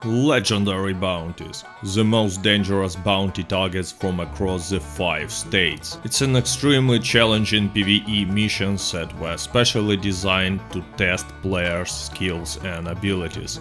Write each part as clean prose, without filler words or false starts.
Legendary bounties. The most dangerous bounty targets from across the 5 states. It's an extremely challenging PvE mission set were specially designed to test players' skills and abilities.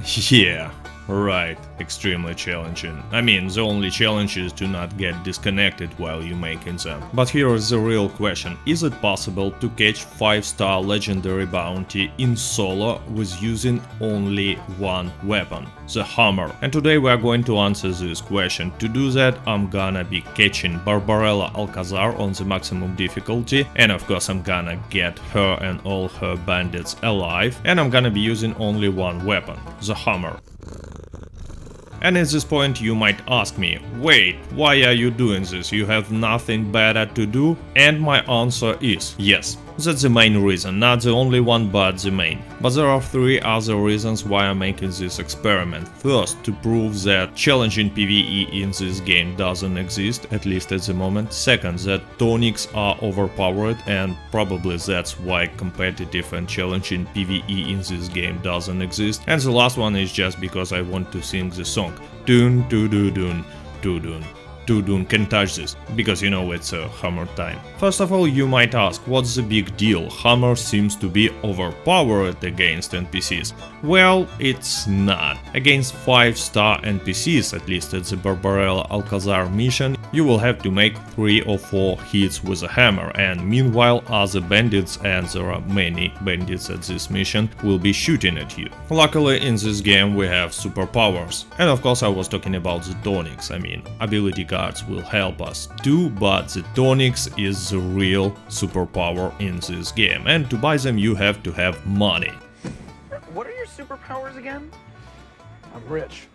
Yeah, right, extremely challenging. I mean, the only challenge is to not get disconnected while you're making them. But here is the real question: is it possible to catch 5-star legendary bounty in solo with using only one weapon, the hammer? And today we are going to answer this question. To do that, I'm gonna be catching Barbarella Alcazar on the maximum difficulty, and of course I'm gonna get her and all her bandits alive, and I'm gonna be using only one weapon, the hammer. And at this point you might ask me, wait, why are you doing this? You have nothing better to do? And my answer is yes. That's the main reason, not the only one, but the main. But there are 3 other reasons why I'm making this experiment. First, to prove that challenging PvE in this game doesn't exist, at least at the moment. Second, that tonics are overpowered, and probably that's why competitive and challenging PvE in this game doesn't exist. And the last one is just because I want to sing the song. Dun doo doo dun doo dun. Tudun can touch this, because you know it's a hammer time. First of all, you might ask, what's the big deal? Hammer seems to be overpowered against NPCs. Well, it's not. Against 5-star NPCs, at least at the Barbarella Alcazar mission, you will have to make 3 or 4 hits with a hammer, and meanwhile other bandits, and there are many bandits at this mission, will be shooting at you. Luckily in this game we have superpowers. And of course I was talking about the tonics, I mean, ability cards will help us too, but the tonics is the real superpower in this game, and to buy them you have to have money. What are your superpowers again? I'm rich.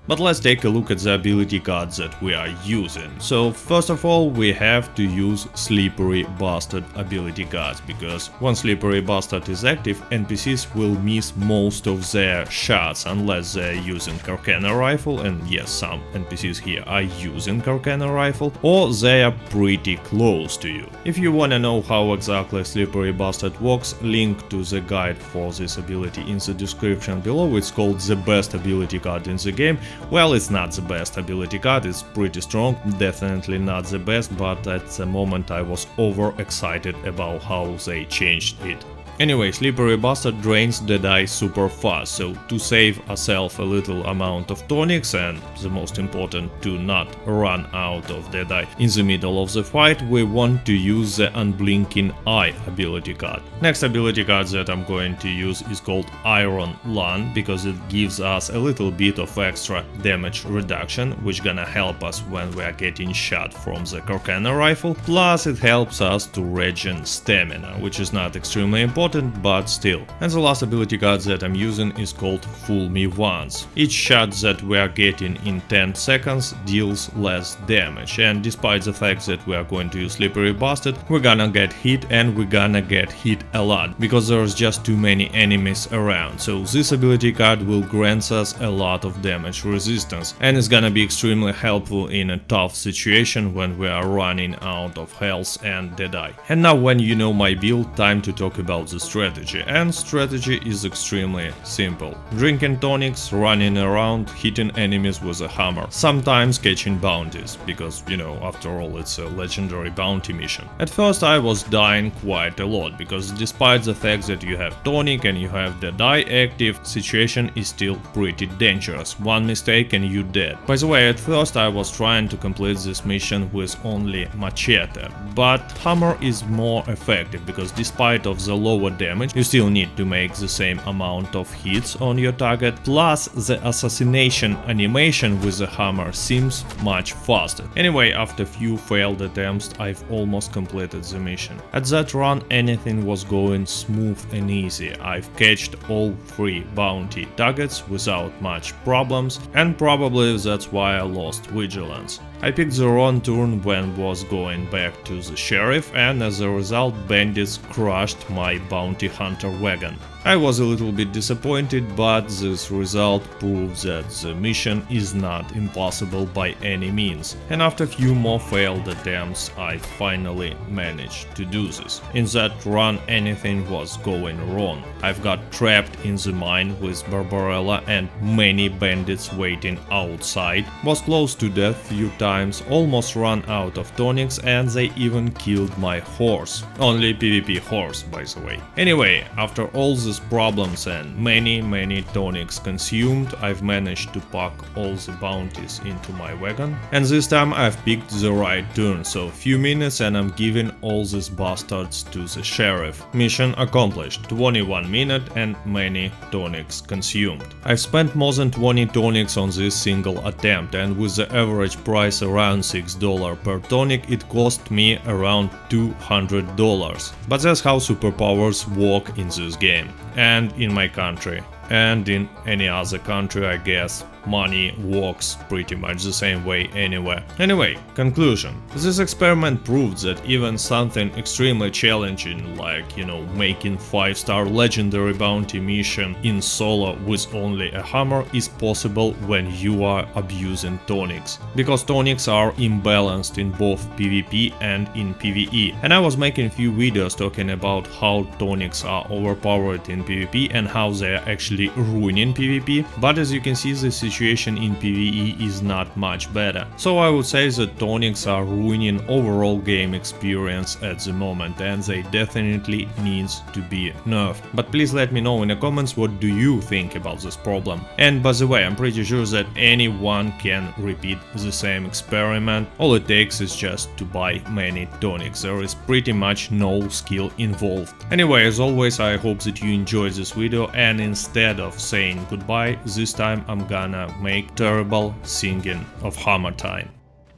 But let's take a look at the ability cards that we are using. So first of all we have to use Slippery Bastard ability cards, because when Slippery Bastard is active, NPCs will miss most of their shots unless they're using Carcana rifle, and yes, some NPCs here are using Carcana rifle, or they are pretty close to you. If you wanna know how exactly Slippery Bastard works, link to the guide for this ability in the description below. It's called the best ability card in the game. Well, it's not the best ability card, it's pretty strong, definitely not the best, but at the moment I was overexcited about how they changed it. Anyway, Slippery Bastard drains Deadeye super fast, so to save ourselves a little amount of tonics, and the most important, to not run out of Deadeye in the middle of the fight, we want to use the Unblinking Eye ability card. Next ability card that I'm going to use is called Iron Lung, because it gives us a little bit of extra damage reduction, which gonna help us when we are getting shot from the Carcana rifle, plus it helps us to regen stamina, which is not extremely important, but still. And the last ability card that I'm using is called Fool Me Once. Each shot that we are getting in 10 seconds deals less damage, and despite the fact that we are going to use Slippery Bastard, we're gonna get hit, and we're gonna get hit a lot, because there's just too many enemies around. So this ability card will grant us a lot of damage resistance, and it's gonna be extremely helpful in a tough situation when we are running out of health and Deadeye. And now when you know my build, time to talk about the strategy. And strategy is extremely simple. Drinking tonics, running around, hitting enemies with a hammer, sometimes catching bounties, because, you know, after all it's a legendary bounty mission. At first I was dying quite a lot, because despite the fact that you have tonic and you have Deadeye active, situation is still pretty dangerous. One mistake and you dead. By the way, at first I was trying to complete this mission with only machete, but hammer is more effective, because despite of the lower damage, you still need to make the same amount of hits on your target, plus the assassination animation with the hammer seems much faster. Anyway, after few failed attempts, I've almost completed the mission. At that run anything was going smooth and easy. I've catched all 3 bounty targets without much problems, and probably that's why I lost vigilance. I picked the wrong turn when was going back to the sheriff, and as a result bandits crushed my bounty hunter wagon. I was a little bit disappointed, but this result proves that the mission is not impossible by any means, and after a few more failed attempts I finally managed to do this. In that run anything was going wrong. I've got trapped in the mine with Barbarella and many bandits waiting outside, was close to death few times, almost run out of tonics, and they even killed my horse. Only PvP horse, by the way. Anyway, after all these problems and many tonics consumed, I've managed to pack all the bounties into my wagon, and this time I've picked the right turn, so few minutes and I'm giving all these bastards to the sheriff. Mission accomplished, 21 minutes and many tonics consumed. I've spent more than 20 tonics on this single attempt, and with the average price around $6 per tonic it cost me around $200. But that's how superpowers work in this game, and in my country, and in any other country I guess. Money works pretty much the same way anywhere. Anyway, conclusion. This experiment proved that even something extremely challenging like, making 5-star legendary bounty mission in solo with only a hammer is possible when you are abusing tonics. Because tonics are imbalanced in both PvP and in PvE. And I was making a few videos talking about how tonics are overpowered in PvP and how they are actually ruining PvP. But as you can see, the situation in PvE is not much better. So I would say that tonics are ruining overall game experience at the moment, and they definitely needs to be nerfed. But please let me know in the comments what do you think about this problem. And by the way, I'm pretty sure that anyone can repeat the same experiment. All it takes is just to buy many tonics. There is pretty much no skill involved. Anyway, as always, I hope that you enjoyed this video, and instead of saying goodbye, this time I'm gonna make terrible singing of hammer time.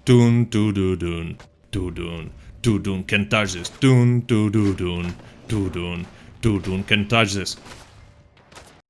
Toon to do doon, to doon, can touch this. Toon to do doon, to doon, can touch this.